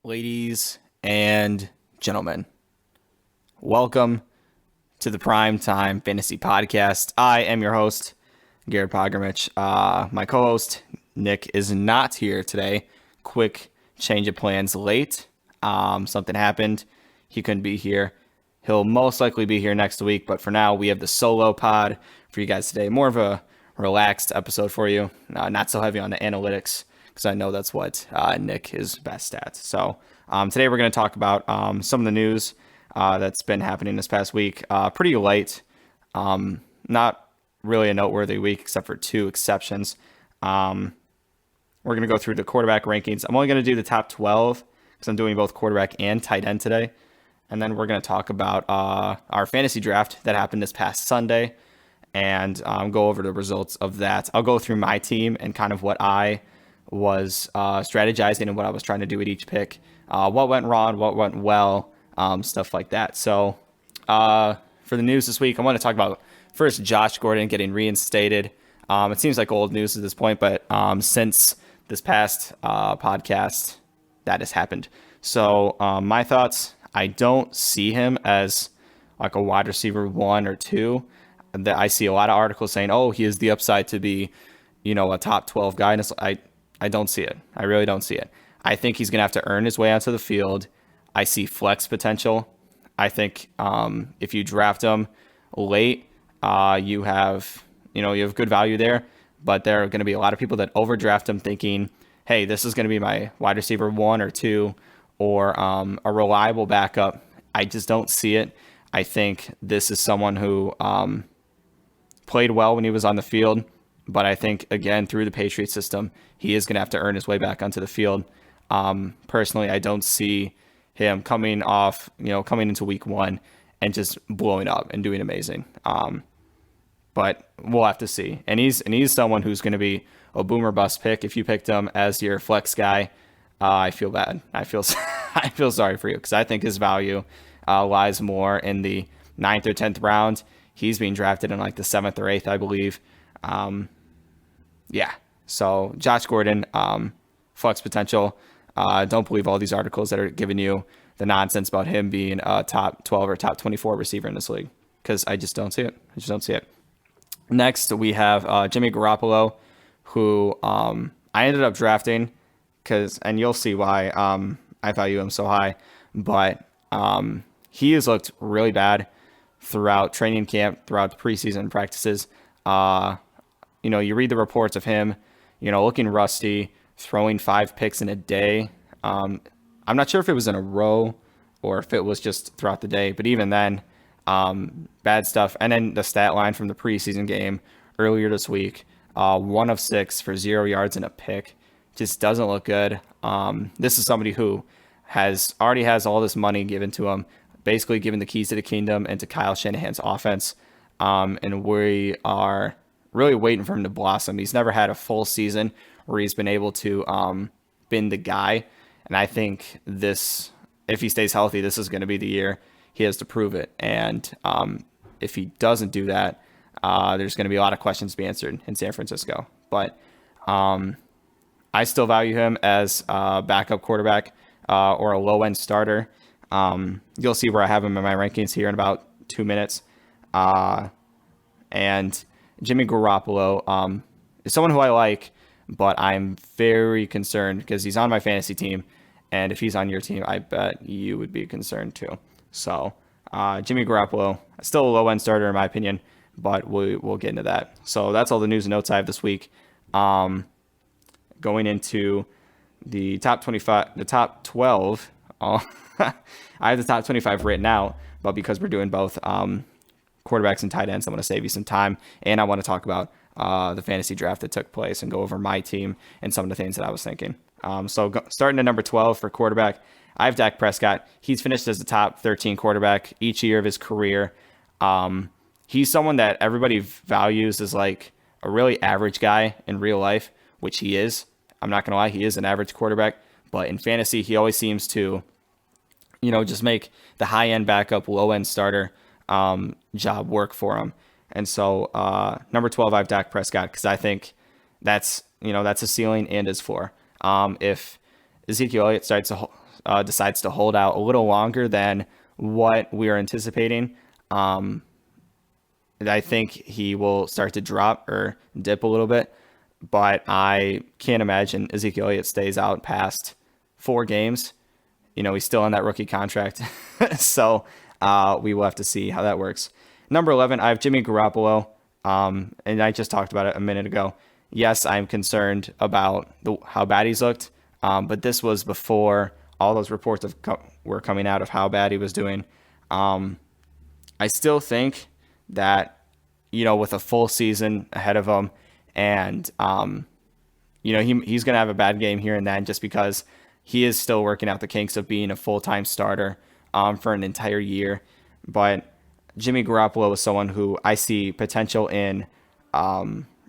Ladies and gentlemen, welcome to the Primetime Fantasy Podcast. I am your host, Garrett. My co-host, Nick, is not here today. Quick change of plans late. Something happened. He couldn't be here. He'll most likely be here next week, but for now, we have the solo pod for you guys today. More of a relaxed episode for you, not so heavy on the analytics, because I know that's what Nick is best at. So today we're going to talk about some of the news that's been happening this past week. Pretty light, not really a noteworthy week except for two exceptions. We're going to go through the quarterback rankings. I'm only going to do the top 12 because I'm doing both quarterback and tight end today. And then we're going to talk about our fantasy draft that happened this past Sunday and go over the results of that. I'll go through my team and kind of what I was strategizing and what I was trying to do at each pick, what went wrong, what went well, stuff like that. So for the news this week, I want to talk about first Josh Gordon getting reinstated. It seems like old news at this point, but since this past podcast, that has happened. So my thoughts, I don't see him as like a wide receiver 1 or 2. I see a lot of articles saying, oh, he has the upside to be, a top 12 guy. And I don't see it. I really don't see it. I think he's going to have to earn his way onto the field. I see flex potential. I think if you draft him late, you have good value there. But there are going to be a lot of people that overdraft him thinking, hey, this is going to be my wide receiver 1 or 2 or a reliable backup. I just don't see it. I think this is someone who played well when he was on the field. But I think, again, through the Patriot system, he is going to have to earn his way back onto the field. Personally, I don't see him coming into week 1 and just blowing up and doing amazing. But we'll have to see. And he's someone who's going to be a boomer bust pick. If you picked him as your flex guy, I feel bad. I feel sorry for you because I think his value lies more in the 9th or 10th round. He's being drafted in like the 7th or 8th, I believe. So Josh Gordon, flex potential. Don't believe all these articles that are giving you the nonsense about him being a top 12 or top 24 receiver in this league because I just don't see it. Next, we have Jimmy Garoppolo, who I ended up drafting and you'll see why I value him so high. But he has looked really bad throughout training camp, throughout the preseason practices. You read the reports of him, looking rusty, throwing 5 picks in a day. I'm not sure if it was in a row or if it was just throughout the day, but even then, bad stuff. And then the stat line from the preseason game earlier this week, 1 of 6 for 0 yards and a pick, just doesn't look good. This is somebody who already has all this money given to him, basically given the keys to the kingdom and to Kyle Shanahan's offense. And we are really waiting for him to blossom. He's never had a full season where he's been able to been the guy. And I think if he stays healthy, this is going to be the year he has to prove it. And if he doesn't do that, there's going to be a lot of questions to be answered in San Francisco. But I still value him as a backup quarterback or a low-end starter. You'll see where I have him in my rankings here in about 2 minutes. And Jimmy Garoppolo is someone who I like, but I'm very concerned because he's on my fantasy team. And if he's on your team, I bet you would be concerned too. So Jimmy Garoppolo, still a low-end starter in my opinion, but we'll get into that. So that's all the news and notes I have this week. Going into the top 25, the top 12. I have the top 25 written out, but because we're doing both quarterbacks and tight ends, I'm going to save you some time, and I want to talk about the fantasy draft that took place and go over my team and some of the things that I was thinking. Starting at number 12 for quarterback, I have Dak Prescott. He's finished as the top 13 quarterback each year of his career. He's someone that everybody values as like a really average guy in real life, which he is. I'm not going to lie, he is an average quarterback, but in fantasy, he always seems to, just make the high-end backup, low-end starter job work for him. And so number 12, I have Dak Prescott because I think that's a ceiling and his floor. If Ezekiel Elliott starts decides to hold out a little longer than what we are anticipating, I think he will start to drop or dip a little bit. But I can't imagine Ezekiel Elliott stays out past 4 games. He's still on that rookie contract. So we will have to see how that works. Number 11, I have Jimmy Garoppolo. And I just talked about it a minute ago. Yes, I'm concerned about how bad he's looked. But this was before all those reports were coming out of how bad he was doing. I still think that, with a full season ahead of him and, he's going to have a bad game here and then just because he is still working out the kinks of being a full-time starter for an entire year. But Jimmy Garoppolo is someone who I see potential in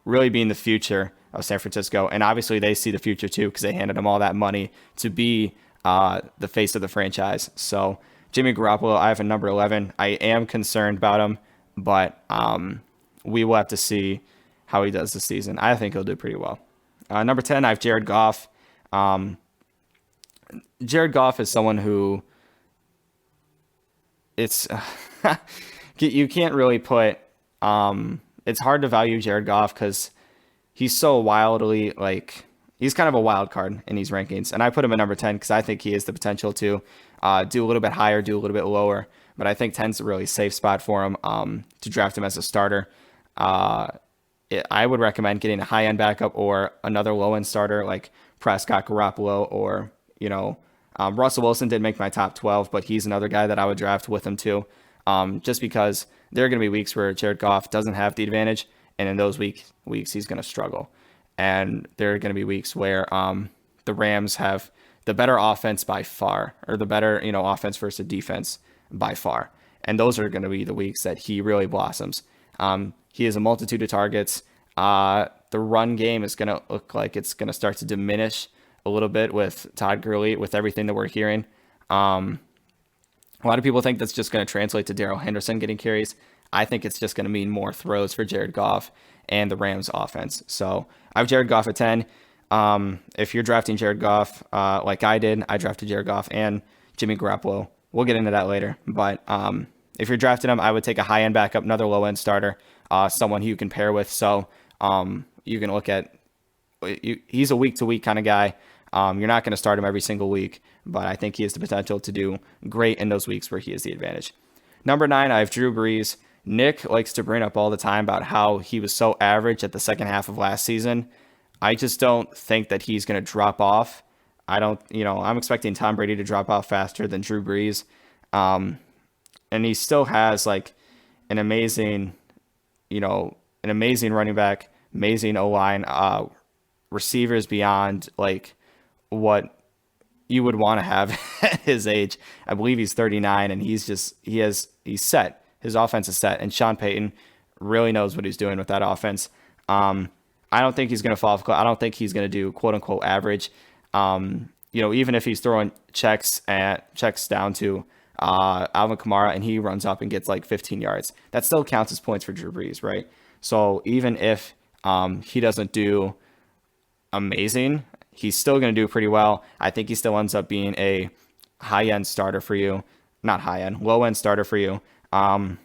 really being the future of San Francisco. And obviously they see the future too because they handed him all that money to be the face of the franchise. So Jimmy Garoppolo, I have a number 11. I am concerned about him, but we will have to see how he does this season. I think he'll do pretty well. Number 10, I have Jared Goff. Jared Goff is someone who it's you can't really put it's hard to value Jared Goff because he's so wildly he's kind of a wild card in these rankings, and I put him at number 10 because I think he has the potential to do a little bit higher, do a little bit lower, but I think 10's a really safe spot for him to draft him as a starter. I would recommend getting a high-end backup or another low-end starter like Prescott, Garoppolo, or, Russell Wilson did make my top 12, but he's another guy that I would draft with him too, just because there are going to be weeks where Jared Goff doesn't have the advantage, and in those weeks he's going to struggle. And there are going to be weeks where the Rams have the better offense by far, or the better, offense versus defense by far. And those are going to be the weeks that he really blossoms. He has a multitude of targets. The run game is going to look like it's going to start to diminish a little bit with Todd Gurley, with everything that we're hearing. A lot of people think that's just going to translate to Darrell Henderson getting carries. I think it's just going to mean more throws for Jared Goff and the Rams offense. So I have Jared Goff at 10. If you're drafting Jared Goff like I did, I drafted Jared Goff and Jimmy Garoppolo. We'll get into that later. But if you're drafting him, I would take a high-end backup, another low-end starter, someone who you can pair with. So you can look at he's a week-to-week kind of guy. You're not going to start him every single week, but I think he has the potential to do great in those weeks where he has the advantage. Number 9, I have Drew Brees. Nick likes to bring up all the time about how he was so average at the second half of last season. I just don't think that he's going to drop off. I'm expecting Tom Brady to drop off faster than Drew Brees. And he still has an amazing running back, amazing O-line, receivers beyond what you would want to have at his age. I believe he's 39 and he's set. His offense is set, and Sean Payton really knows what he's doing with that offense. I don't think he's going to fall off. I don't think he's going to do quote unquote average. Even if he's throwing checks down to Alvin Kamara and he runs up and gets 15 yards, that still counts as points for Drew Brees, right? So even if he doesn't do amazing, he's still going to do pretty well. I think he still ends up being a high-end starter for you. Not high-end, low-end starter for you. And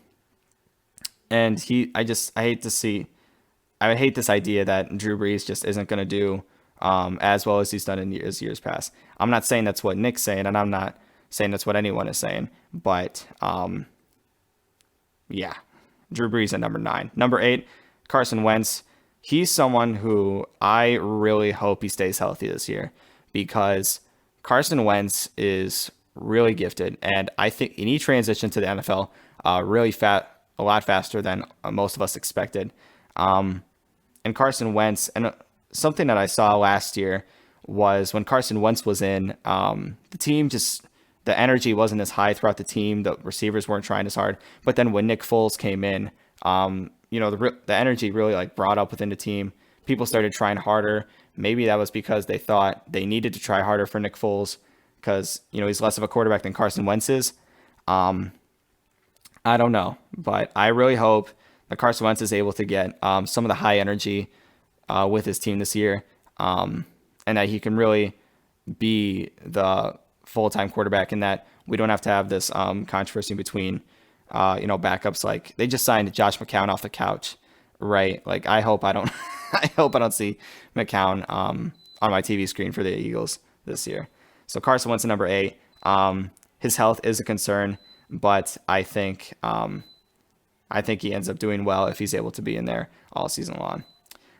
I hate this idea that Drew Brees just isn't going to do as well as he's done in years past. I'm not saying that's what Nick's saying, and I'm not saying that's what anyone is saying, but yeah, Drew Brees at number 9. Number 8, Carson Wentz. He's someone who I really hope he stays healthy this year because Carson Wentz is really gifted, and I think he transitioned to the NFL a lot faster than most of us expected. And Carson Wentz, and something that I saw last year was when Carson Wentz was in, the team the energy wasn't as high throughout the team. The receivers weren't trying as hard. But then when Nick Foles came in, the energy really brought up within the team. People started trying harder. Maybe that was because they thought they needed to try harder for Nick Foles because, he's less of a quarterback than Carson Wentz is. I don't know, but I really hope that Carson Wentz is able to get some of the high energy with his team this year, and that he can really be the full-time quarterback in that we don't have to have this controversy between, backups. Like they just signed Josh McCown off the couch, right? Like I hope I don't, I hope I don't see McCown on my TV screen for the Eagles this year. So Carson Wentz at number 8. His health is a concern, but I think he ends up doing well if he's able to be in there all season long.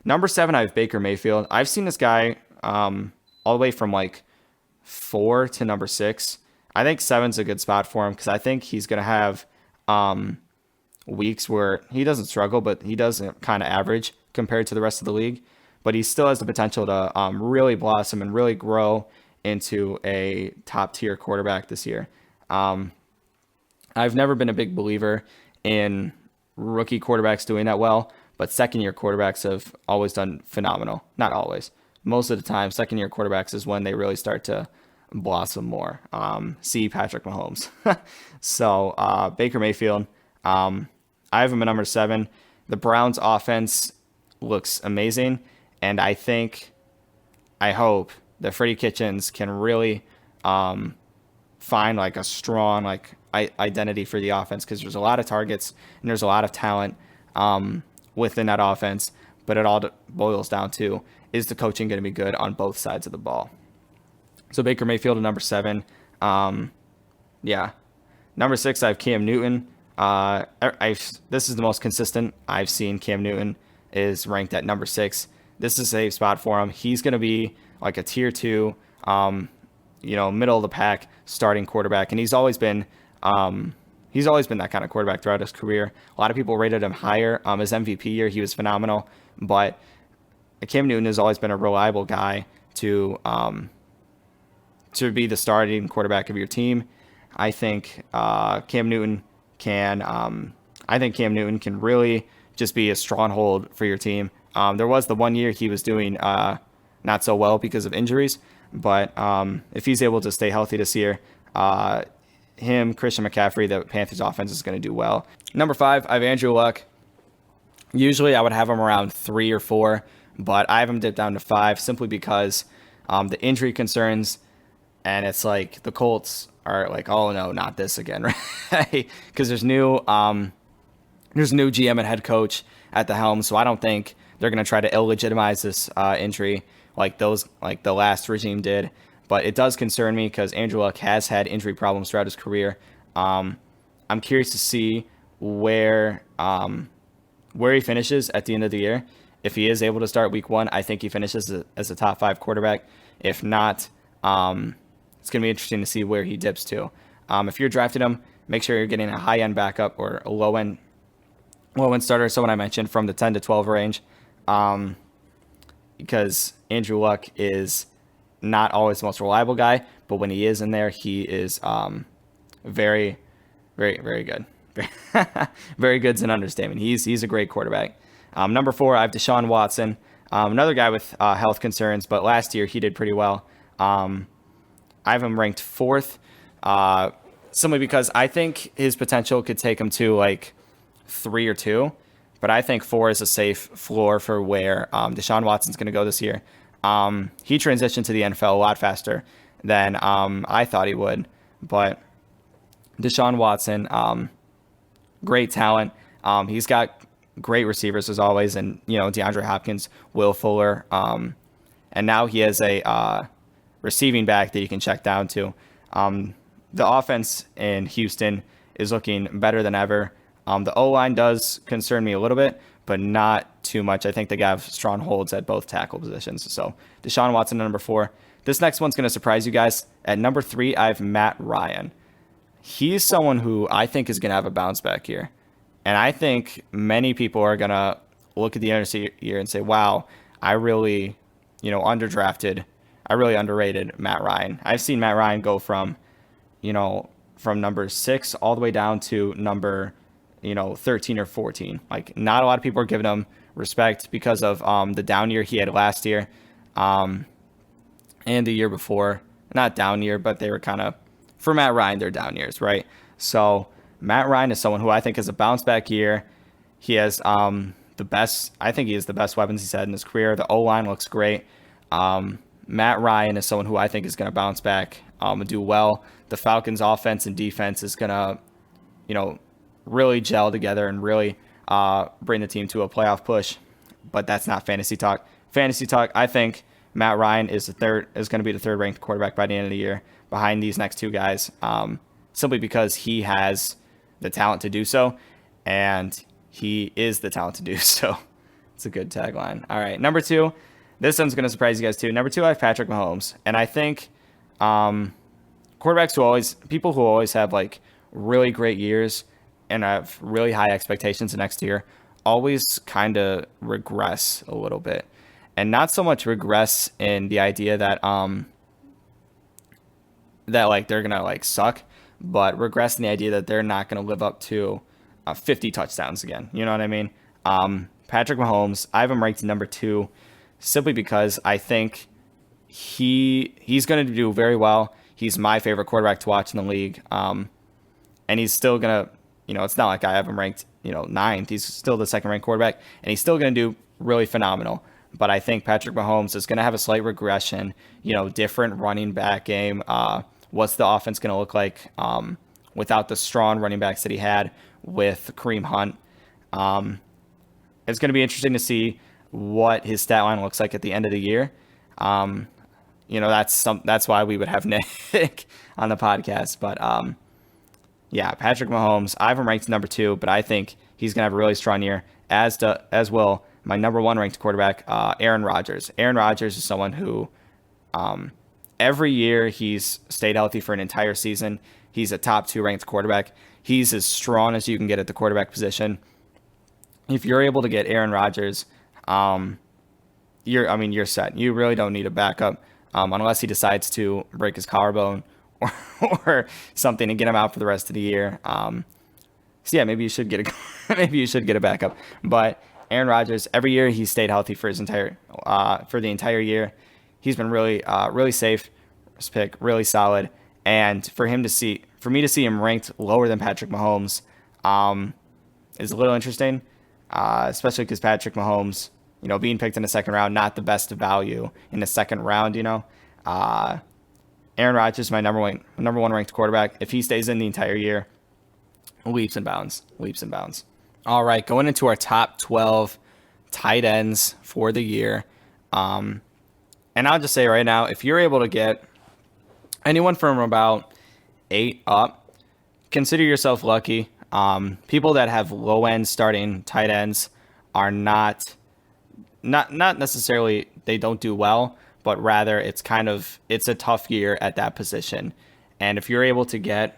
Number 7, I have Baker Mayfield. I've seen this guy all the way from like 4 to number 6. I think 7's a good spot for him because I think he's going to have weeks where he doesn't struggle, but he does kind of average compared to the rest of the league. But he still has the potential to really blossom and really grow into a top tier quarterback this year. I've never been a big believer in rookie quarterbacks doing that well, but second year quarterbacks have always done phenomenal. Not always. Most of the time, second year quarterbacks is when they really start to blossom more. See Patrick Mahomes. So Baker Mayfield, I have him at number 7. The Browns offense looks amazing, and I hope that Freddie Kitchens can really find like a strong identity for the offense, because there's a lot of targets and there's a lot of talent within that offense, but it all boils down to, is the coaching going to be good on both sides of the ball? So Baker Mayfield at number 7. Number 6, I have Cam Newton. This is the most consistent I've seen. Cam Newton is ranked at number 6. This is a safe spot for him. He's going to be like a tier 2, middle of the pack starting quarterback, and he's always been that kind of quarterback throughout his career. A lot of people rated him higher. His MVP year, he was phenomenal, but Cam Newton has always been a reliable guy to be the starting quarterback of your team. I think Cam Newton can really just be a stronghold for your team. There was the one year he was doing not so well because of injuries, but if he's able to stay healthy this year, Christian McCaffrey, the Panthers offense is going to do well. Number 5, I have Andrew Luck. Usually I would have him around 3 or 4, but I have him dipped down to 5 simply because the injury concerns, and it's like the Colts are like, oh no, not this again, right? Because there's new GM and head coach at the helm, so I don't think they're going to try to illegitimize this injury like the last regime did. But it does concern me because Andrew Luck has had injury problems throughout his career. I'm curious to see where he finishes at the end of the year. If he is able to start week 1, I think he finishes as a top 5 quarterback. If not, it's going to be interesting to see where he dips to. If you're drafting him, make sure you're getting a high-end backup or a low-end starter, someone I mentioned from the 10 to 12 range, because Andrew Luck is not always the most reliable guy, but when he is in there, he is very, very, very good. Very good's an understatement. He's a great quarterback. Number 4, I have Deshaun Watson, another guy with health concerns, but last year he did pretty well. I have him ranked 4th, simply because I think his potential could take him to like 3 or 2, but I think 4 is a safe floor for where Deshaun Watson's going to go this year. He transitioned to the NFL a lot faster than I thought he would, but Deshaun Watson, great talent. He's got great receivers as always, and DeAndre Hopkins, Will Fuller, and now he has a receiving back that you can check down to. The offense in Houston is looking better than ever. The O-line does concern me a little bit, but not too much. I think they have strong holds at both tackle positions. So Deshaun Watson at number 4. This next one's going to surprise you guys. At number 3, I have Matt Ryan. He's someone who I think is going to have a bounce back here. And I think many people are going to look at the end of the year and say, wow, I really, underrated Matt Ryan. I've seen Matt Ryan go from number 6 all the way down to number 13 or 14. Like, not a lot of people are giving him respect because of the down year he had last year and the year before. Not down year, but they were kind of, for Matt Ryan, they're down years, right? So Matt Ryan is someone who I think has a bounce back year. He has I think he has the best weapons he's had in his career. The O-line looks great. Matt Ryan is someone who I think is going to bounce back and do well. The Falcons' offense and defense is going to, really gel together and really bring the team to a playoff push. But that's not fantasy talk. Fantasy talk, I think Matt Ryan is going to be the third ranked quarterback by the end of the year behind these next two guys, simply because he has the talent to do so, and he is the talent to do so. It's a good tagline. All right, number 2. This one's going to surprise you guys too. Number 2, I have Patrick Mahomes, and I think people who always have like really great years and have really high expectations the next year always kind of regress a little bit, and not so much regress in the idea that that like they're gonna like suck, but regress in the idea that they're not gonna live up to 50 touchdowns again. You know what I mean? Patrick Mahomes, I have him ranked number 2, simply because I think he's going to do very well. He's my favorite quarterback to watch in the league, and he's still gonna, it's not like I have him ranked, 9th. He's still the second ranked quarterback, and he's still going to do really phenomenal. But I think Patrick Mahomes is going to have a slight regression, different running back game. What's the offense going to look like without the strong running backs that he had with Kareem Hunt? It's going to be interesting to see what his stat line looks like at the end of the year. That's why we would have Nick on the podcast. But Patrick Mahomes, I have him ranked number 2, but I think he's going to have a really strong year, as will my number 1 ranked quarterback, Aaron Rodgers. Aaron Rodgers is someone who every year he's stayed healthy for an entire season. He's a top 2 ranked quarterback. He's as strong as you can get at the quarterback position. If you're able to get Aaron Rodgers, you're set. You really don't need a backup unless he decides to break his collarbone or something and get him out for the rest of the year. Maybe you should get a backup. But Aaron Rodgers, every year he's stayed healthy for the entire year. He's been really safe. His pick, really solid. And for me to see him ranked lower than Patrick Mahomes is a little interesting, especially because Patrick Mahomes, being picked in the second round, not the best value in the second round. Aaron Rodgers is my number 1 ranked quarterback. If he stays in the entire year, leaps and bounds. All right, going into our top 12 tight ends for the year. And I'll just say right now, if you're able to get anyone from about 8 up, consider yourself lucky. People that have low end starting tight ends are not necessarily they don't do well, but rather it's a tough year at that position. And if you're able to get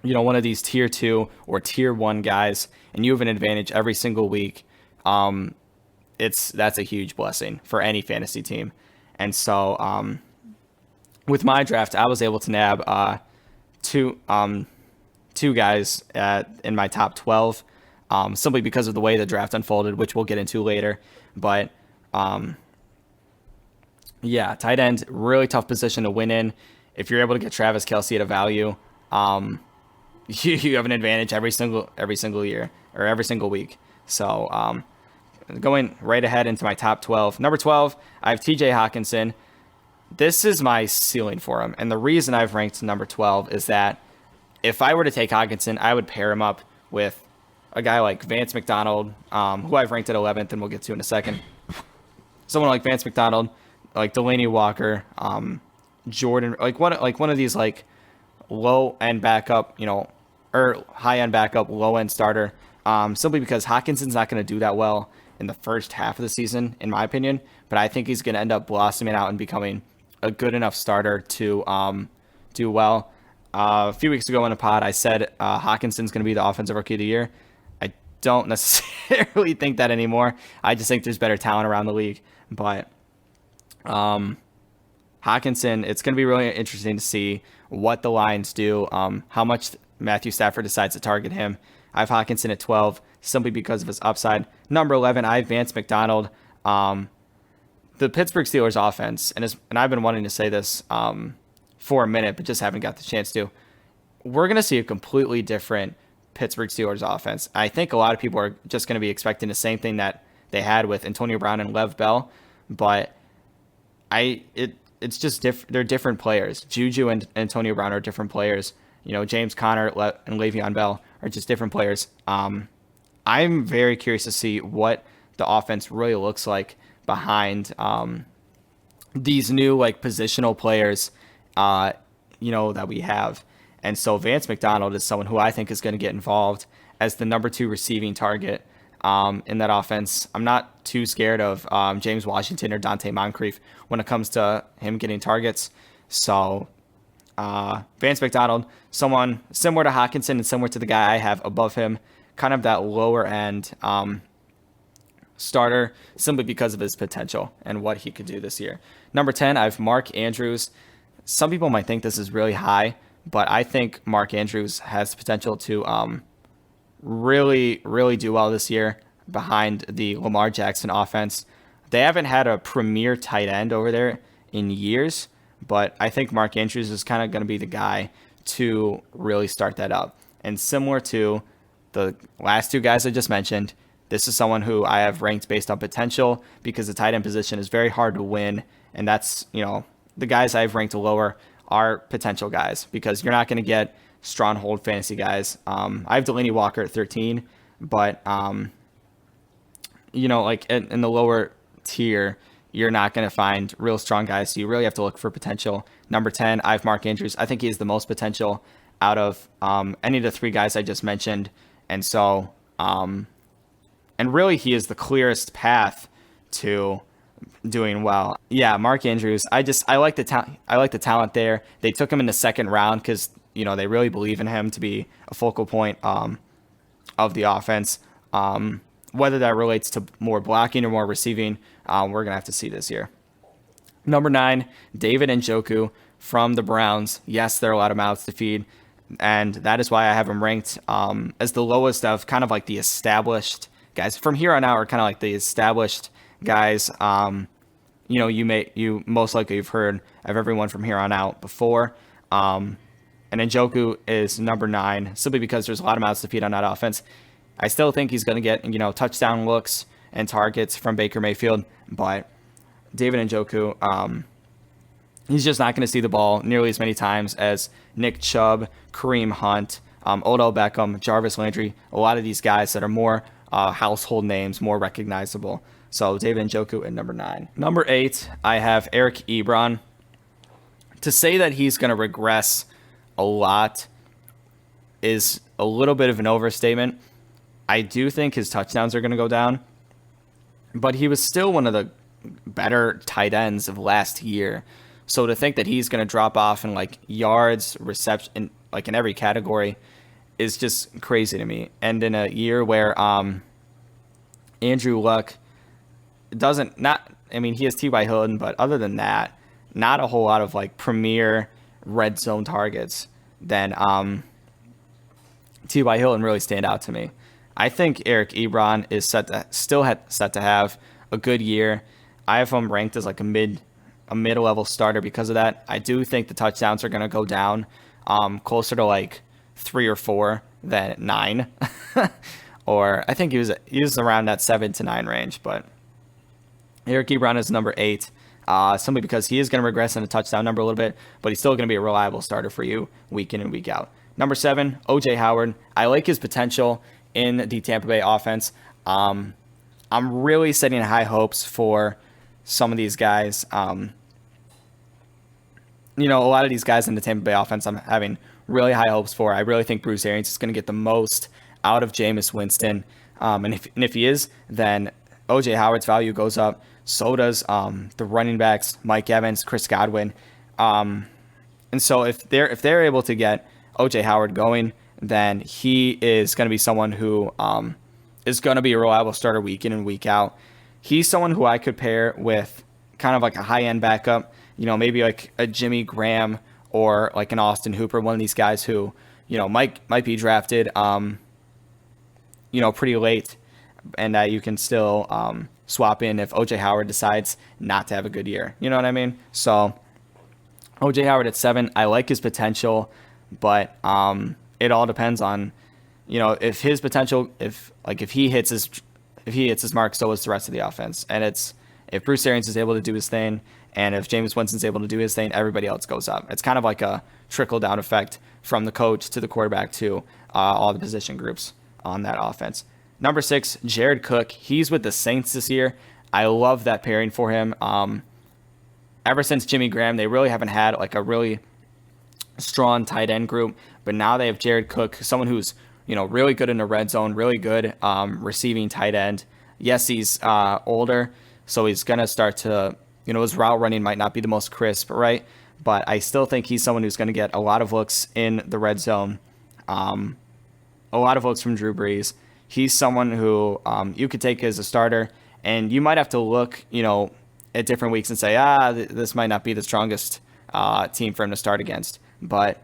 one of these tier 2 or tier 1 guys, and you have an advantage every single week, that's a huge blessing for any fantasy team. And so with my draft, I was able to nab two guys in my top 12, simply because of the way the draft unfolded, which we'll get into later. But tight end, really tough position to win in. If you're able to get Travis Kelce at a value, you have an advantage every single year or every single week. So going right ahead into my top 12. Number 12, I have TJ Hawkinson. This is my ceiling for him. And the reason I've ranked number 12 is that if I were to take Hawkinson, I would pair him up with a guy like Vance McDonald, who I've ranked at 11th, and we'll get to in a second. Someone like Vance McDonald, like Delaney Walker, Jordan, like one of these like low end backup, or high end backup, low end starter. Simply because Hawkinson's not going to do that well in the first half of the season, in my opinion. But I think he's going to end up blossoming out and becoming a good enough starter to do well. A few weeks ago in a pod, I said Hawkinson's going to be the offensive rookie of the year. I don't necessarily think that anymore. I just think there's better talent around the league. But Hawkinson, it's going to be really interesting to see what the Lions do, how much Matthew Stafford decides to target him. I have Hawkinson at 12 simply because of his upside. Number 11, I have Vance McDonald. The Pittsburgh Steelers offense, and I've been wanting to say this for a minute, but just haven't got the chance to. We're going to see a completely different Pittsburgh Steelers offense. I think a lot of people are just going to be expecting the same thing that they had with Antonio Brown and Lev Bell, but it's just they're different players. Juju and Antonio Brown are different players. James Conner and Le'Veon Bell are just different players. I'm very curious to see what the offense really looks like behind these new like positional players, that we have. And so Vance McDonald is someone who I think is going to get involved as the number 2 receiving target in that offense. I'm not too scared of James Washington or Dante Moncrief when it comes to him getting targets. So Vance McDonald, someone similar to Hockenson and similar to the guy I have above him, kind of that lower end starter, simply because of his potential and what he could do this year. Number 10, I have Mark Andrews. Some people might think this is really high, but I think Mark Andrews has the potential to really, really do well this year behind the Lamar Jackson offense. They haven't had a premier tight end over there in years, but I think Mark Andrews is kind of going to be the guy to really start that up. And similar to the last 2 guys I just mentioned, this is someone who I have ranked based on potential, because the tight end position is very hard to win. And that's, the guys I've ranked lower are potential guys, because you're not going to get stronghold fantasy guys. I have Delaney Walker at 13, but, like in the lower tier, you're not going to find real strong guys. So you really have to look for potential. Number 10, I have Mark Andrews. I think he has the most potential out of any of the 3 guys I just mentioned. And so, and really he is the clearest path to doing well. Yeah, Mark Andrews. I like the talent. I like the talent there. They took him in the 2nd round because they really believe in him to be a focal point of the offense. Whether that relates to more blocking or more receiving, we're gonna have to see this year. Number 9, David Njoku from the Browns. Yes, there are a lot of mouths to feed, and that is why I have him ranked as the lowest of kind of like the established guys. From here on out are kind of like the established guys. You most likely have heard of everyone from here on out before. And Njoku is number 9 simply because there's a lot of mouths to feed on that offense. I still think he's going to get touchdown looks and targets from Baker Mayfield, but David Njoku, he's just not going to see the ball nearly as many times as Nick Chubb, Kareem Hunt, Odell Beckham, Jarvis Landry, a lot of these guys that are more household names, more recognizable. So David Njoku at number 9. Number 8, I have Eric Ebron. To say that he's going to regress a lot is a little bit of an overstatement. I do think his touchdowns are going to go down, but he was still one of the better tight ends of last year. So to think that he's going to drop off in like yards, reception, like in every category, is just crazy to me. And in a year where Andrew Luck he has T.Y. Hilton, but other than that, not a whole lot of like premier red zone targets, then T.Y. Hilton really stand out to me. I think Eric Ebron is set to have a good year. I have him ranked as like a mid-level starter because of that. I do think the touchdowns are going to go down closer to like 3 or 4 than 9. Or I think he was around that 7 to 9 range, but Eric Ebron is number 8, simply because he is going to regress in the touchdown number a little bit, but he's still going to be a reliable starter for you week in and week out. Number 7, O.J. Howard. I like his potential in the Tampa Bay offense. I'm really setting high hopes for some of these guys. A lot of these guys in the Tampa Bay offense I'm having really high hopes for. I really think Bruce Arians is going to get the most out of Jameis Winston. And if he is, then O.J. Howard's value goes up. So does the running backs, Mike Evans, Chris Godwin. And so if they're able to get O.J. Howard going, then he is going to be someone who is going to be a reliable starter week in and week out. He's someone who I could pair with kind of like a high-end backup, maybe like a Jimmy Graham or like an Austin Hooper, one of these guys who, might be drafted, pretty late, and that you can still swap in if O.J. Howard decides not to have a good year. You know what I mean? So O.J. Howard at 7, I like his potential, but it all depends on, if his potential, if he hits his mark, so is the rest of the offense. And if Bruce Arians is able to do his thing And if Jameis Winston's able to do his thing, everybody else goes up. It's kind of like a trickle-down effect from the coach to the quarterback to all the position groups on that offense. Number 6, Jared Cook. He's with the Saints this year. I love that pairing for him. Ever since Jimmy Graham, they really haven't had like a really strong tight end group. But now they have Jared Cook, someone who's really good in the red zone, really good receiving tight end. Yes, he's older, so he's gonna start to his route running might not be the most crisp, right? But I still think he's someone who's going to get a lot of looks in the red zone, a lot of looks from Drew Brees. He's someone who you could take as a starter, and you might have to look, at different weeks and say, this might not be the strongest team for him to start against. But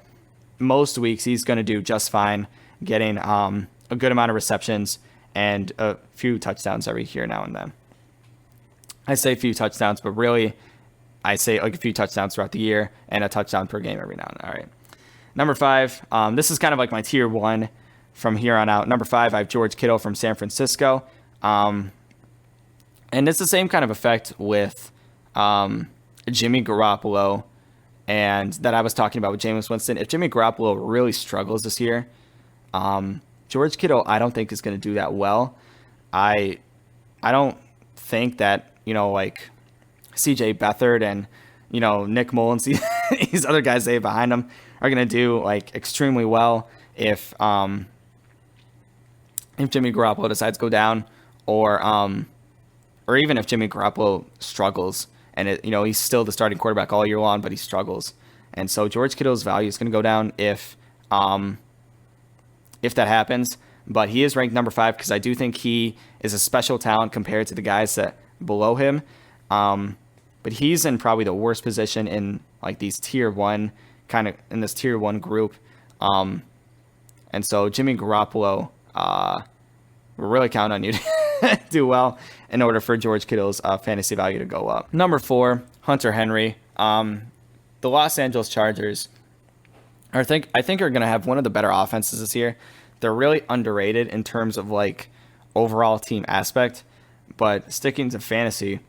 most weeks he's going to do just fine, getting a good amount of receptions and a few touchdowns every here now and then. I say a few touchdowns, but really I say like a few touchdowns throughout the year and a touchdown per game every now and then. All right. Number 5, this is kind of like my tier 1 from here on out. Number 5, I have George Kittle from San Francisco. And it's the same kind of effect with Jimmy Garoppolo and that I was talking about with Jameis Winston. If Jimmy Garoppolo really struggles this year, George Kittle I don't think is going to do that well. I don't think that like CJ Beathard and Nick Mullins, these other guys they have behind them are going to do like extremely well if Jimmy Garoppolo decides to go down, or even if Jimmy Garoppolo struggles and he's still the starting quarterback all year long, but he struggles. And so George Kittle's value is going to go down if that happens. But he is ranked number 5 because I do think he is a special talent compared to the guys that below him. But he's in probably the worst position in like these tier 1 kind of in this tier 1 group. And so Jimmy Garoppolo, we're really counting on you to do well in order for George Kittle's fantasy value to go up. Number 4, Hunter Henry. The Los Angeles Chargers I think are going to have one of the better offenses this year. They're really underrated in terms of like overall team aspect, but sticking to fantasy,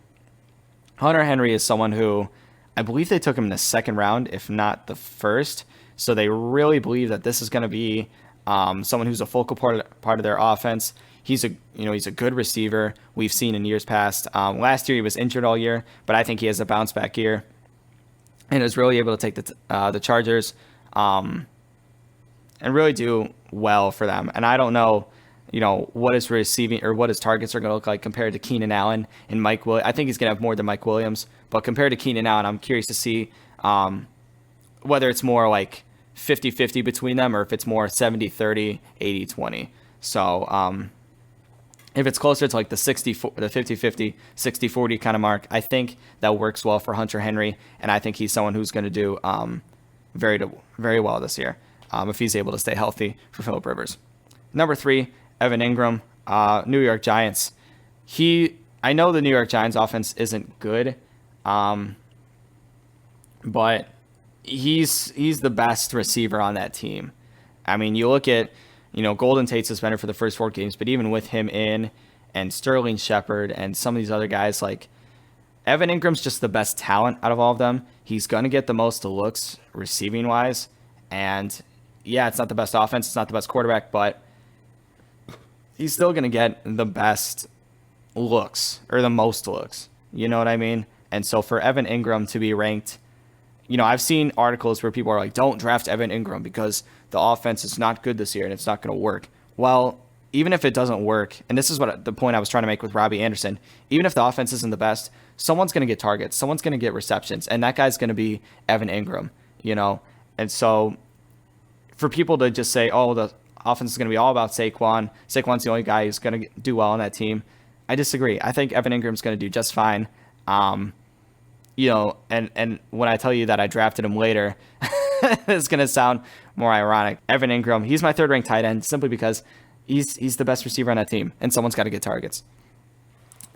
Hunter Henry is someone who I believe they took him in the 2nd round, if not the 1st. So they really believe that this is going to be someone who's a focal part of their offense. He's a good receiver. We've seen in years past. Last year he was injured all year, but I think he has a bounce back year and is really able to take the Chargers and really do well for them. And I don't know, what his receiving or what his targets are going to look like compared to Keenan Allen and Mike Williams. I think he's going to have more than Mike Williams, but compared to Keenan Allen, I'm curious to see whether it's more like 50-50 between them or if it's more 70-30, 80-20. So if it's closer to like the 50-50, 60-40 kind of mark, I think that works well for Hunter Henry, and I think he's someone who's going to do very well this year if he's able to stay healthy for Phillip Rivers. Number 3, Evan Ingram, New York Giants. I know the New York Giants offense isn't good, but he's the best receiver on that team. I mean, you look at, Golden Tate's suspended for the first 4 games, but even with him in and Sterling Shepard and some of these other guys, like Evan Ingram's just the best talent out of all of them. He's going to get the most looks receiving wise. And yeah, it's not the best offense. It's not the best quarterback, but he's still going to get the best looks or the most looks. You know what I mean? And so for Evan Ingram to be ranked, I've seen articles where people are like, don't draft Evan Ingram because the offense is not good this year and it's not going to work. Well, even if it doesn't work, and this is what the point I was trying to make with Robbie Anderson, even if the offense isn't the best, someone's going to get targets, someone's going to get receptions, and that guy's going to be Evan Ingram, And so for people to just say, oh, the offense is going to be all about Saquon, Saquon's the only guy who's going to do well on that team, I disagree. I think Evan Ingram's going to do just fine. And when I tell you that I drafted him later, it's going to sound more ironic. Evan Ingram, he's my 3rd ranked tight end simply because he's the best receiver on that team, and someone's got to get targets.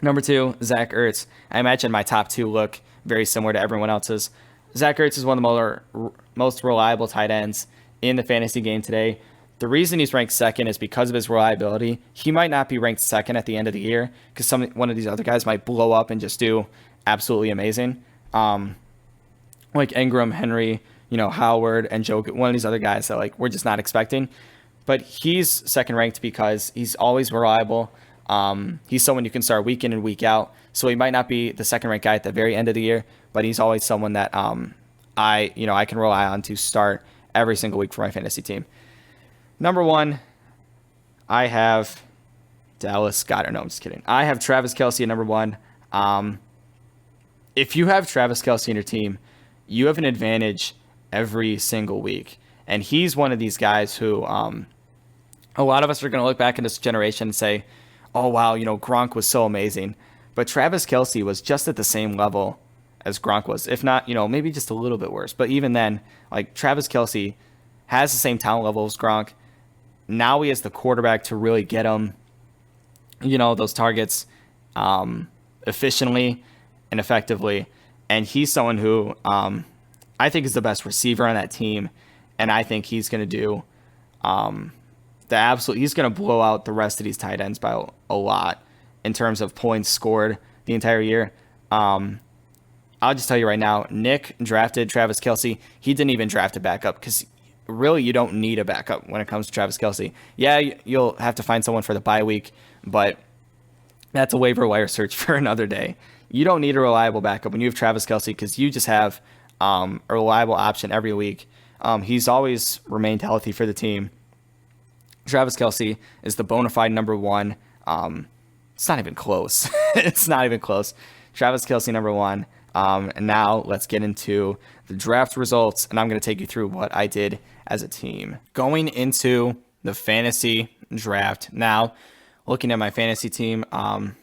Number 2, Zach Ertz. I imagine my top 2 look very similar to everyone else's. Zach Ertz is one of the most reliable tight ends in the fantasy game today. The reason he's ranked 2nd is because of his reliability. He might not be ranked 2nd at the end of the year because one of these other guys might blow up and just do absolutely amazing. like Ingram, Henry, Howard, and Joe, one of these other guys that like we're just not expecting. But he's second ranked because he's always reliable. He's someone you can start week in and week out. So he might not be the second ranked guy at the very end of the year, but he's always someone that I can rely on to start every single week for my fantasy team. Number one, I have Dallas Goedert. No, I'm just kidding. I have Travis Kelce at number one. If you have Travis Kelce in your team, you have an advantage every single week. And he's one of these guys who a lot of us are going to look back in this generation and say, oh, wow, Gronk was so amazing. But Travis Kelce was just at the same level as Gronk was, if not, maybe just a little bit worse. But even then, like Travis Kelce has the same talent level as Gronk. Now he has the quarterback to really get him, those targets efficiently and effectively. And he's someone who I think is the best receiver on that team. And I think he's going to do he's going to blow out the rest of these tight ends by a lot in terms of points scored the entire year. I'll just tell you right now, Nick drafted Travis Kelce. He didn't even draft a backup because really you don't need a backup when it comes to Travis Kelce. Yeah, you'll have to find someone for the bye week, but that's a waiver wire search for another day. You don't need a reliable backup when you have Travis Kelce because you just have a reliable option every week. He's always remained healthy for the team. Travis Kelce is the bona fide number one. It's not even close. It's not even close. Travis Kelce number one. And now let's get into the draft results, and I'm going to take you through what I did as a team. Going into the fantasy draft now, looking at my fantasy team, and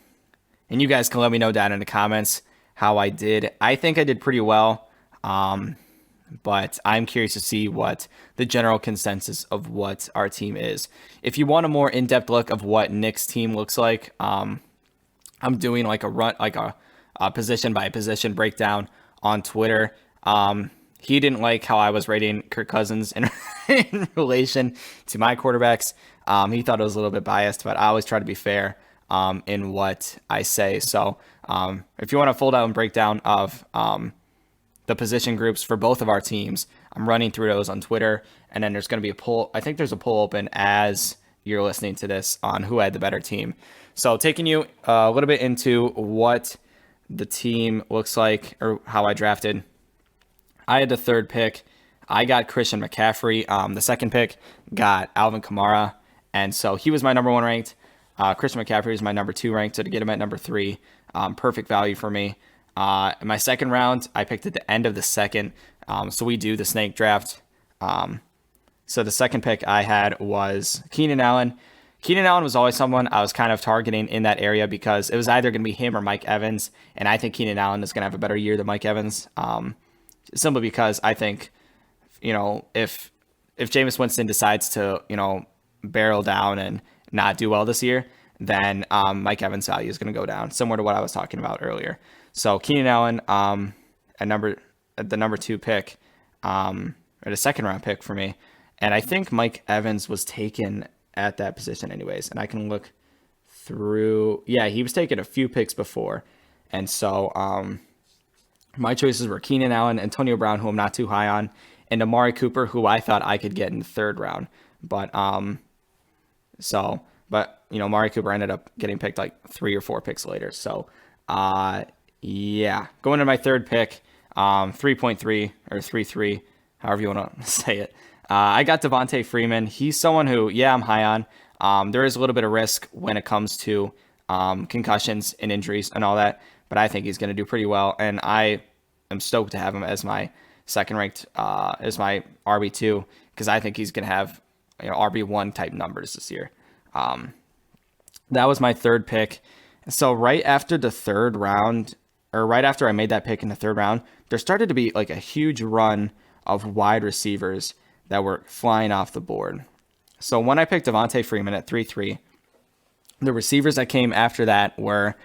you guys can let me know down in the comments how I did. I think I did pretty well, but I'm curious to see what the general consensus of what our team is. If you want a more in-depth look of what Nick's team looks like, I'm doing like a position by position breakdown on Twitter. He didn't like how I was rating Kirk Cousins in relation to my quarterbacks. He thought it was a little bit biased, but I always try to be fair in what I say. So if you want a full-down breakdown of the position groups for both of our teams, I'm running through those on Twitter, and then there's going to be a poll. I think there's a poll open as you're listening to this on who had the better team. So taking you a little bit into what the team looks like or how I drafted. I had the third pick. I got Christian McCaffrey. The second pick got Alvin Kamara. And so he was my number one ranked. Christian McCaffrey is my number two ranked. So to get him at number three, perfect value for me. In my second round, I picked at the end of the second. So we do the snake draft. So the second pick I had was Keenan Allen. Keenan Allen was always someone I was kind of targeting in that area because it was either going to be him or Mike Evans, and I think Keenan Allen is going to have a better year than Mike Evans, simply because I think, if Jameis Winston decides to, barrel down and not do well this year, then Mike Evans' value is going to go down, similar to what I was talking about earlier. So Keenan Allen, the number two pick, or the second round pick for me, and I think Mike Evans was taken at that position anyways, and I can look through. Yeah, he was taking a few picks before, and so my choices were Keenan Allen, Antonio Brown, who I'm not too high on, and Amari Cooper, who I thought I could get in the third round, but Amari Cooper ended up getting picked like 3 or 4 picks later. So going to my third pick, 3.3 or 3.3, however you want to say it. I got Devontae Freeman. He's someone who, I'm high on. There is a little bit of risk when it comes to concussions and injuries and all that, but I think he's going to do pretty well. And I am stoked to have him as my second ranked, as my RB2, because I think he's going to have RB1 type numbers this year. That was my third pick. So right after the third round, or right after I made that pick in the third round, there started to be like a huge run of wide receivers that were flying off the board. So when I picked Devontae Freeman at 3-3, the receivers that came after that were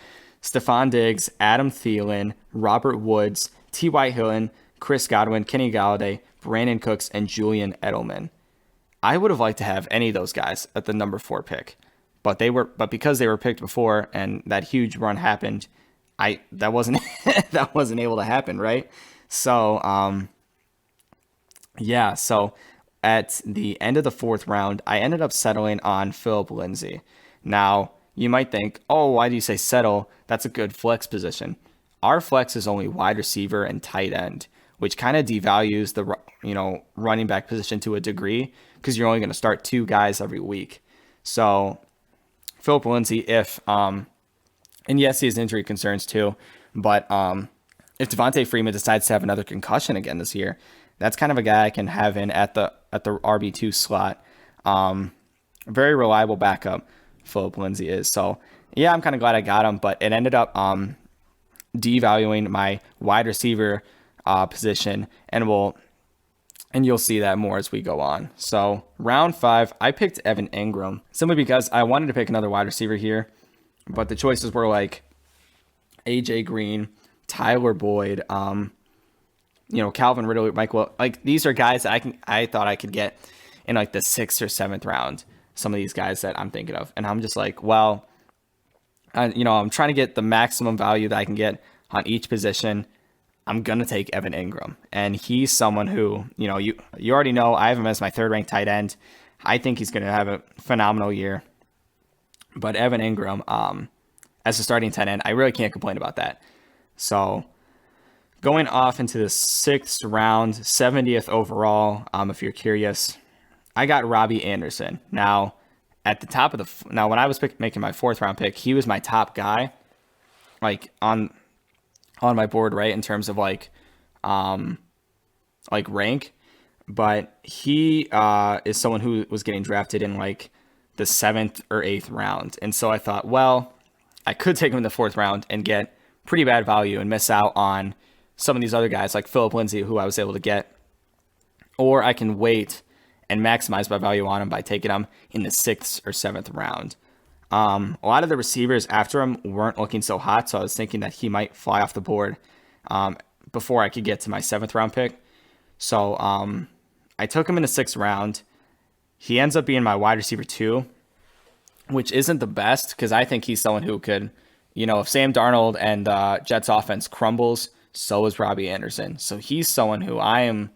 Stephon Diggs, Adam Thielen, Robert Woods, T.Y. Hilton, Chris Godwin, Kenny Galladay, Brandon Cooks, and Julian Edelman. I would have liked to have any of those guys at the number 4 pick, but because they were picked before and that huge run happened, that wasn't that wasn't able to happen, right? So yeah, so at the end of the fourth round, I ended up settling on Philip Lindsay. Now, you might think, oh, why do you say settle? That's a good flex position. Our flex is only wide receiver and tight end, which kind of devalues the running back position to a degree because you're only going to start two guys every week. So Philip Lindsay, if and yes, he has injury concerns too, but if Devontae Freeman decides to have another concussion again this year, that's kind of a guy I can have in at the RB2 slot. Very reliable backup, Philip Lindsay is. So yeah, I'm kind of glad I got him, but it ended up devaluing my wide receiver position, and you'll see that more as we go on. So round 5, I picked Evan Ingram simply because I wanted to pick another wide receiver here, but the choices were like AJ Green, Tyler Boyd, Calvin Ridley, Michael. Like these are guys that I thought I could get in like the 6th or 7th round. Some of these guys that I'm thinking of, and I'm just like, well, I'm trying to get the maximum value that I can get on each position. I'm gonna take Evan Ingram, and he's someone who you already know I have him as my 3rd ranked tight end. I think he's gonna have a phenomenal year. But Evan Ingram, as a starting tight end, I really can't complain about that. So going off into the 6th round, 70th overall, if you're curious, I got Robbie Anderson. Now, at the top of when I was making my 4th round pick, he was my top guy, like on my board, right, in terms of like rank. But he is someone who was getting drafted in like the 7th or 8th round. And so I thought, well, I could take him in the 4th round and get pretty bad value and miss out on some of these other guys like Philip Lindsay, who I was able to get. Or I can wait and maximize my value on him by taking him in the 6th or 7th round. A lot of the receivers after him weren't looking so hot, so I was thinking that he might fly off the board before I could get to my 7th round pick. So I took him in the 6th round. He ends up being my wide receiver 2, which isn't the best because I think he's someone who could, if Sam Darnold and Jets offense crumbles, so is Robbie Anderson. So he's someone who I am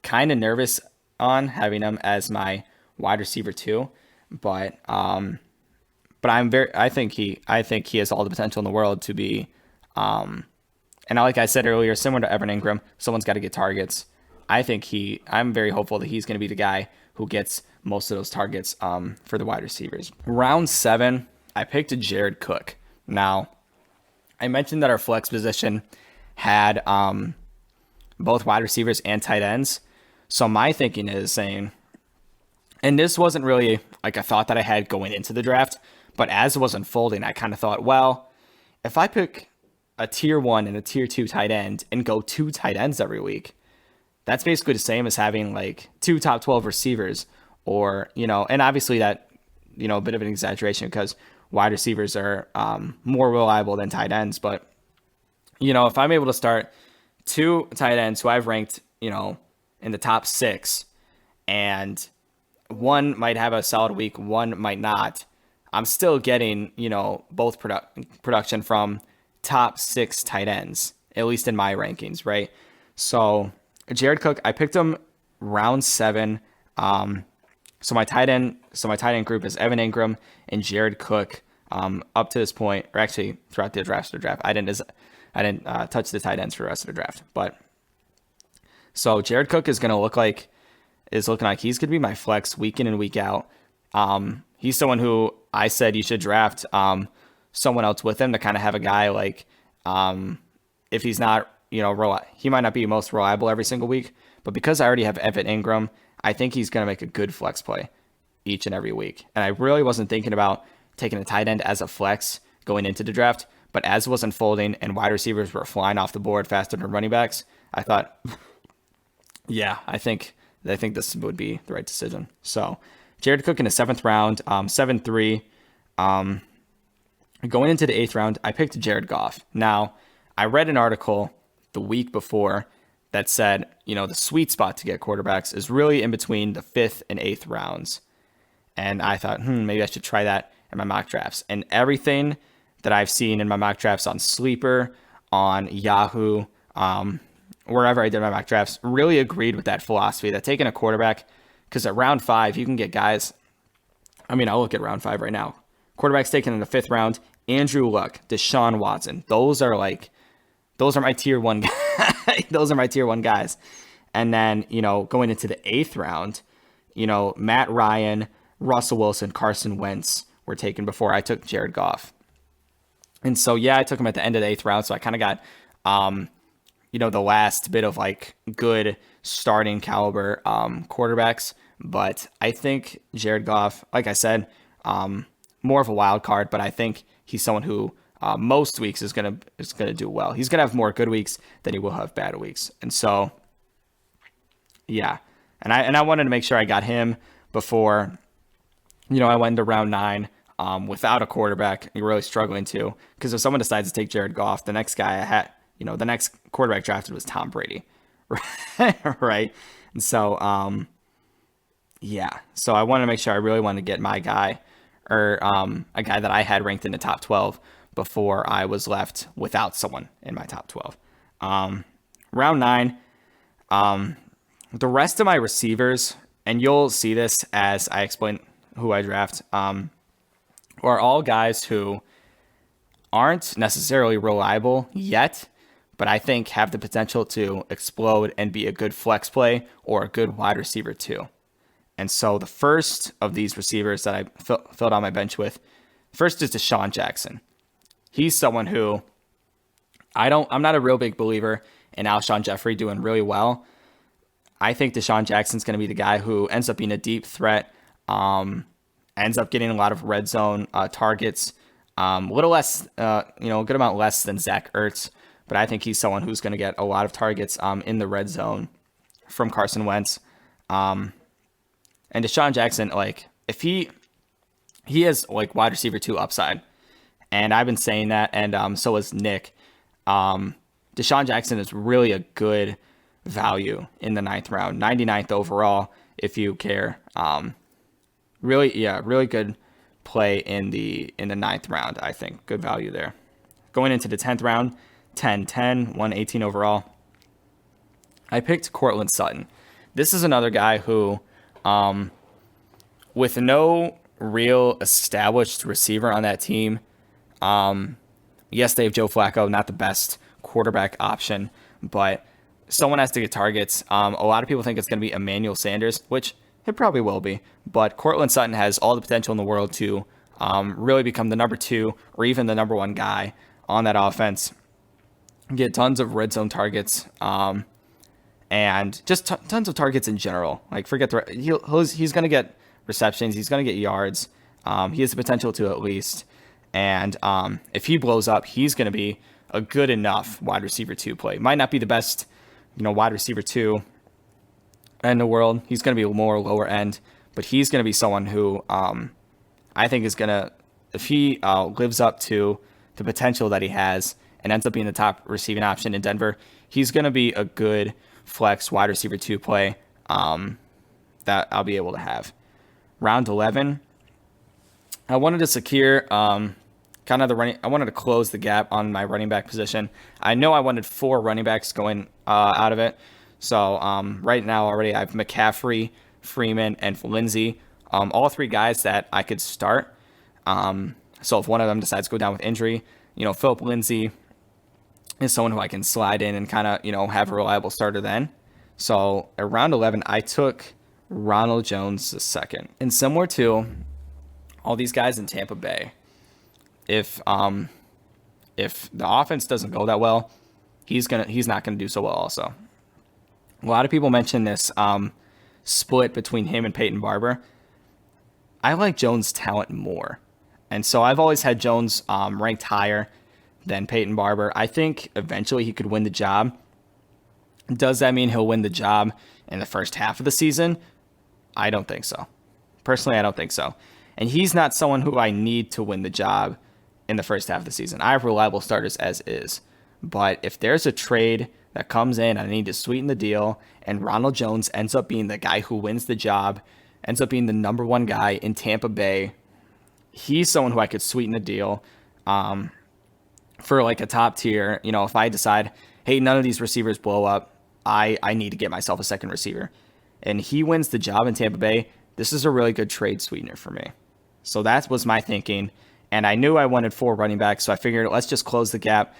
kind of nervous on having him as my wide receiver 2, but I think he has all the potential in the world to be, and like I said earlier, similar to Evan Ingram, someone's got to get targets. I'm very hopeful that he's going to be the guy who gets most of those targets for the wide receivers. Round 7, I picked Jared Cook. Now, I mentioned that our flex position had both wide receivers and tight ends. So my thinking is saying, and this wasn't really like a thought that I had going into the draft, but as it was unfolding, I kind of thought, well, if I pick a tier 1 and a tier 2 tight end and go 2 tight ends every week, that's basically the same as having like 2 top 12 receivers, or, and obviously that, a bit of an exaggeration because wide receivers are more reliable than tight ends. But, if I'm able to start 2 tight ends who I've ranked, in the top 6, and one might have a solid week, one might not, I'm still getting, both production from top 6 tight ends, at least in my rankings, right? So Jared Cook, I picked him round 7. So my tight end group is Evan Ingram and Jared Cook. Up to this point, or actually throughout the draft, I didn't touch the tight ends for the rest of the draft. But so Jared Cook is looking like he's going to be my flex week in and week out. He's someone who I said you should draft someone else with him to kind of have a guy like, if he's not, he might not be most reliable every single week, but because I already have Evan Ingram, I think he's going to make a good flex play each and every week. And I really wasn't thinking about taking a tight end as a flex going into the draft, but as it was unfolding and wide receivers were flying off the board faster than running backs, I thought, yeah, I think this would be the right decision. So Jared Cook in the 7th round, 7-3. Going into the 8th round, I picked Jared Goff. Now, I read an article the week before that said, the sweet spot to get quarterbacks is really in between the 5th and 8th rounds. And I thought, maybe I should try that in my mock drafts. And everything that I've seen in my mock drafts on Sleeper, on Yahoo, wherever I did my mock drafts, really agreed with that philosophy that taking a quarterback, because at round 5, you can get guys. I mean, I'll look at round 5 right now. Quarterbacks taken in the 5th round: Andrew Luck, Deshaun Watson. Those are my tier 1 guys. Those are my tier 1 guys. And then, going into the 8th round, Matt Ryan, Russell Wilson, Carson Wentz were taken before I took Jared Goff. And so, I took him at the end of the 8th round. So I kind of got, the last bit of good starting caliber quarterbacks. But I think Jared Goff, like I said, more of a wild card, but I think he's someone who most weeks is gonna do well. He's gonna have more good weeks than he will have bad weeks. And so, and I wanted to make sure I got him before, I went into round 9 without a quarterback. You're really struggling to, because if someone decides to take Jared Goff, the next guy I had, the next quarterback drafted was Tom Brady, right? And so, so I wanted to make sure I really wanted to get my guy, or a guy that I had ranked in the top 12 before I was left without someone in my top 12. Round 9, the rest of my receivers, and you'll see this as I explain who I draft, are all guys who aren't necessarily reliable yet, but I think have the potential to explode and be a good flex play or a good wide receiver too. And so the first of these receivers that I filled on my bench with, first is Deshaun Jackson. He's someone who I'm not a real big believer in Alshon Jeffrey doing really well. I think Deshaun Jackson's going to be the guy who ends up being a deep threat, ends up getting a lot of red zone targets, a little less, a good amount less than Zach Ertz, but I think he's someone who's going to get a lot of targets in the red zone from Carson Wentz. And Deshaun Jackson, if he has wide receiver 2 upside, and I've been saying that, and so is Nick. Deshaun Jackson is really a good value in the 9th round, 99th overall, if you care. Really good play in the 9th round, I think. Good value there. Going into the 10th round, 10-10, 118 overall, I picked Courtland Sutton. This is another guy who, with no real established receiver on that team, yes, they have Joe Flacco, not the best quarterback option, but someone has to get targets. A lot of people think it's going to be Emmanuel Sanders, which it probably will be, but Courtland Sutton has all the potential in the world to really become the number 2 or even the number 1 guy on that offense, get tons of red zone targets, and just tons of targets in general. Forget he's going to get receptions, he's going to get yards. He has the potential to at least. And if he blows up, he's going to be a good enough wide receiver 2 play. Might not be the best, wide receiver 2 in the world. He's going to be more lower end, but he's going to be someone who I think is going to, if he lives up to the potential that he has and ends up being the top receiving option in Denver, he's going to be a good flex wide receiver 2 play that I'll be able to have. Round 11, I wanted to secure kind of the running. I wanted to close the gap on my running back position. I know I wanted 4 running backs going out of it. So right now already I have McCaffrey, Freeman, and Lindsey. All 3 guys that I could start. So if one of them decides to go down with injury, Philip Lindsay is someone who I can slide in and kind of, have a reliable starter then. So at round 11, I took Ronald Jones II. And similar to all these guys in Tampa Bay, if the offense doesn't go that well, he's not gonna do so well also. A lot of people mention this split between him and Peyton Barber. I like Jones' talent more. And so I've always had Jones ranked higher than Peyton Barber. I think eventually he could win the job. Does that mean he'll win the job in the first half of the season? I don't think so. Personally, I don't think so. And he's not someone who I need to win the job in the first half of the season. I have reliable starters as is. But if there's a trade that comes in, I need to sweeten the deal, and Ronald Jones ends up being the guy who wins the job, ends up being the number 1 guy in Tampa Bay, he's someone who I could sweeten the deal. for like a top tier, if I decide, hey, none of these receivers blow up, I need to get myself a second receiver. And he wins the job in Tampa Bay. This is a really good trade sweetener for me. So that was my thinking. And I knew I wanted 4 running backs, so I figured let's just close the gap.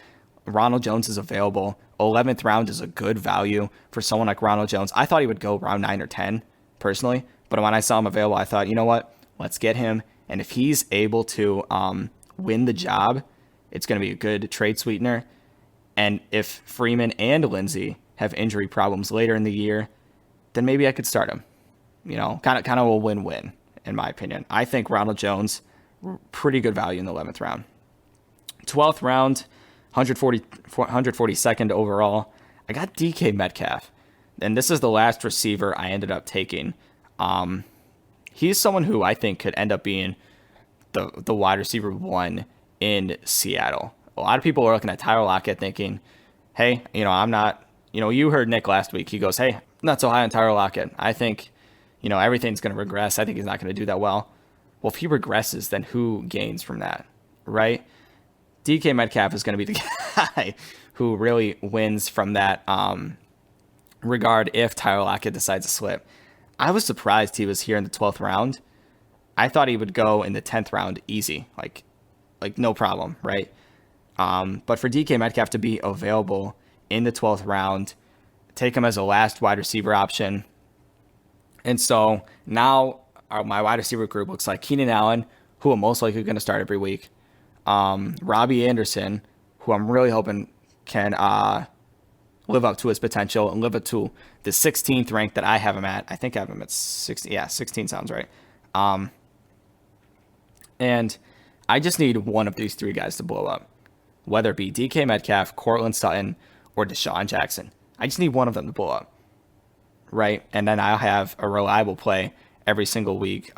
Ronald Jones is available. 11th round is a good value for someone like Ronald Jones. I thought he would go around 9 or 10, personally. But when I saw him available, I thought, you know what? Let's get him. And if he's able to win the job, it's going to be a good trade sweetener. And if Freeman and Lindsey have injury problems later in the year, then maybe I could start him. Kind of a win-win, in my opinion. I think Ronald Jones, pretty good value in the 11th round. 12th round, 142nd overall, I got DK Metcalf. And this is the last receiver I ended up taking. He's someone who I think could end up being the wide receiver 1 in Seattle. A lot of people are looking at Tyler Lockett thinking, hey, I'm not, you heard Nick last week. He goes, hey, I'm not so high on Tyler Lockett. I think, everything's going to regress. I think he's not going to do that well. Well, if he regresses, then who gains from that, right? DK Metcalf is going to be the guy who really wins from that regard if Tyler Lockett decides to slip. I was surprised he was here in the 12th round. I thought he would go in the 10th round easy, like no problem, right? But for DK Metcalf to be available in the 12th round, take him as a last wide receiver option. And so now my wide receiver group looks like Keenan Allen, who I'm most likely going to start every week. Robbie Anderson, who I'm really hoping can live up to his potential and live up to the 16th rank that I have him at. I think I have him at 16. Yeah, 16 sounds right. And I just need one of these 3 guys to blow up, whether it be DK Metcalf, Cortland Sutton, or Deshaun Jackson. I just need one of them to blow up, right? And then I'll have a reliable play every single week,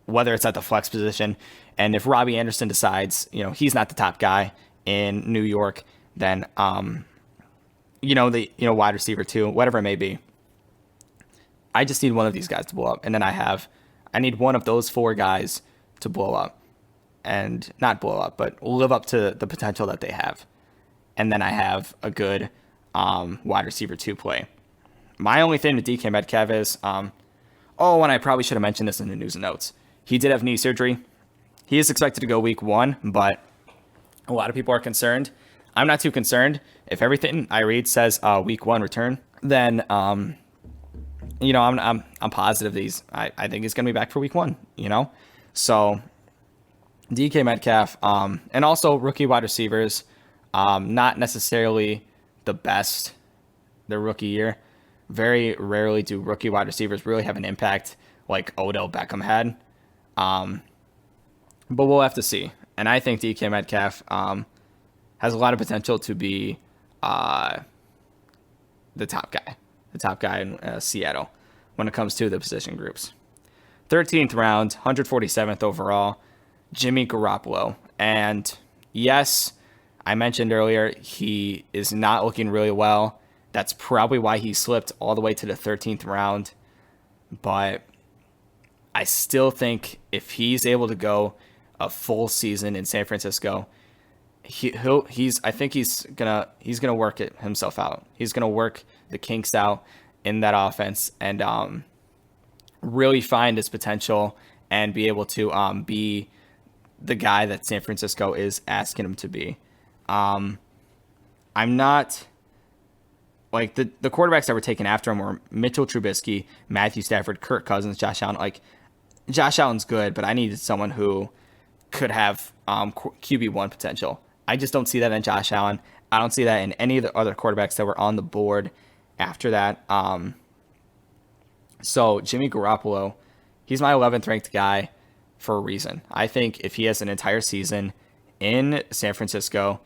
whether it's at the flex position. And if Robbie Anderson decides, he's not the top guy in New York, then, wide receiver 2, whatever it may be. I just need one of these guys to blow up. And then I need one of those 4 guys to blow up. And not blow up, but live up to the potential that they have. And then I have a good wide receiver 2 play. My only thing with DK Metcalf is, and I probably should have mentioned this in the news and notes. He did have knee surgery. He is expected to go week 1, but a lot of people are concerned. I'm not too concerned. If everything I read says week 1 return, then I'm positive I think he's going to be back for week 1. So DK Metcalf, and also rookie wide receivers, not necessarily the best their rookie year. Very rarely do rookie wide receivers really have an impact like Odell Beckham had. But we'll have to see. And I think DK Metcalf has a lot of potential to be the top guy in Seattle when it comes to the position groups. 13th round, 147th overall, Jimmy Garoppolo. And yes, I mentioned earlier, he is not looking really well. That's probably why he slipped all the way to the 13th round. But I still think if he's able to go a full season in San Francisco, I think he's gonna work it himself out. He's gonna work the kinks out in that offense and really find his potential and be able to be the guy that San Francisco is asking him to be. I'm not like the quarterbacks that were taken after him were Mitchell Trubisky, Matthew Stafford, Kirk Cousins, Josh Allen. Like Josh Allen's good, but I needed someone who could have QB1 potential. I just don't see that in Josh Allen. I don't see that in any of the other quarterbacks that were on the board after that. So Jimmy Garoppolo, he's my 11th ranked guy for a reason. I think if he has an entire season in San Francisco,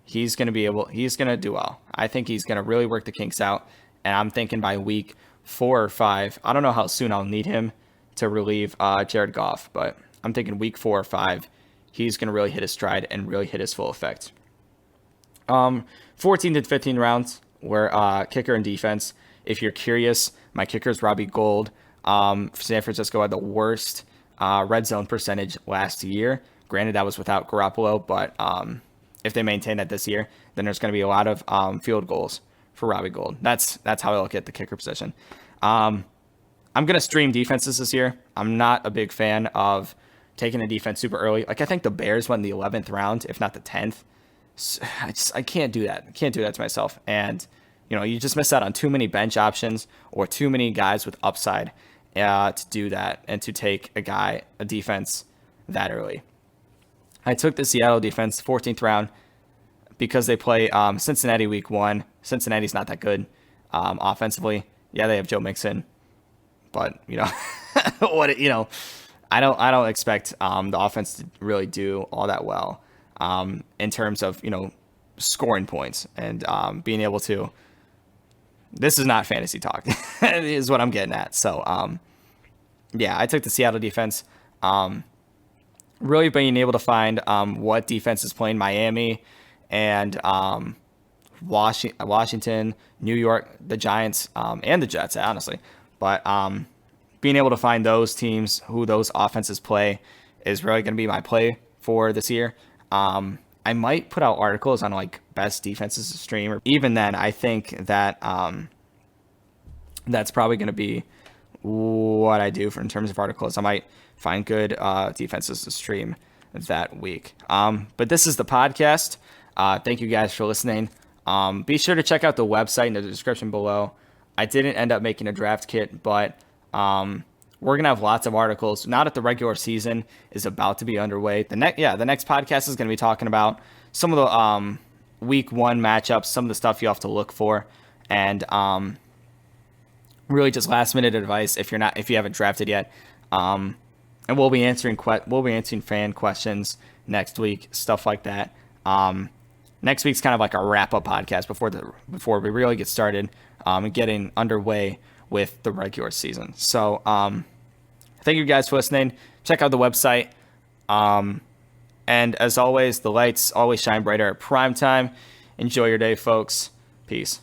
he's going to do well. I think he's going to really work the kinks out. And I'm thinking by week 4 or 5, I don't know how soon I'll need him to relieve Jared Goff, but I'm thinking week 4 or 5, he's going to really hit his stride and really hit his full effect. 14th and 15th rounds were kicker and defense. If you're curious, my kicker is Robbie Gould. San Francisco had the worst red zone percentage last year, Granted, that was without Garoppolo, but if they maintain that this year, then there's going to be a lot of field goals for Robbie Gould. That's how I look at the kicker position. I'm going to stream defenses this year. I'm not a big fan of taking a defense super early. Like, I think the Bears went in the 11th round, if not the 10th. So I can't do that. I can't do that to myself. And, you just miss out on too many bench options or too many guys with upside to do that and to take a defense that early. I took the Seattle defense 14th round because they play Cincinnati week 1. Cincinnati's not that good offensively. Yeah, they have Joe Mixon, but I don't expect the offense to really do all that well in terms of scoring points and being able to. This is not fantasy talk, is what I'm getting at. So I took the Seattle defense. Really being able to find what defense is playing Miami and Washington, New York, the Giants, and the Jets, honestly. But being able to find those teams, who those offenses play, is really going to be my play for this year. I might put out articles on like best defenses to stream. Or even then, I think that that's probably going to be what I do in terms of articles. I might find good defenses to stream that week. But this is the podcast. Thank you guys for listening. Be sure to check out the website in the description below. I didn't end up making a draft kit, but we're going to have lots of articles now that the regular season is about to be underway. The next podcast is going to be talking about some of the week 1 matchups, some of the stuff you have to look for, and really just last minute advice if you haven't drafted yet. And we'll be answering fan questions next week, stuff like that. Next week's kind of like a wrap-up podcast before we really get started and getting underway with the regular season. So thank you guys for listening. Check out the website. And as always, the lights always shine brighter at Primetime. Enjoy your day, folks. Peace.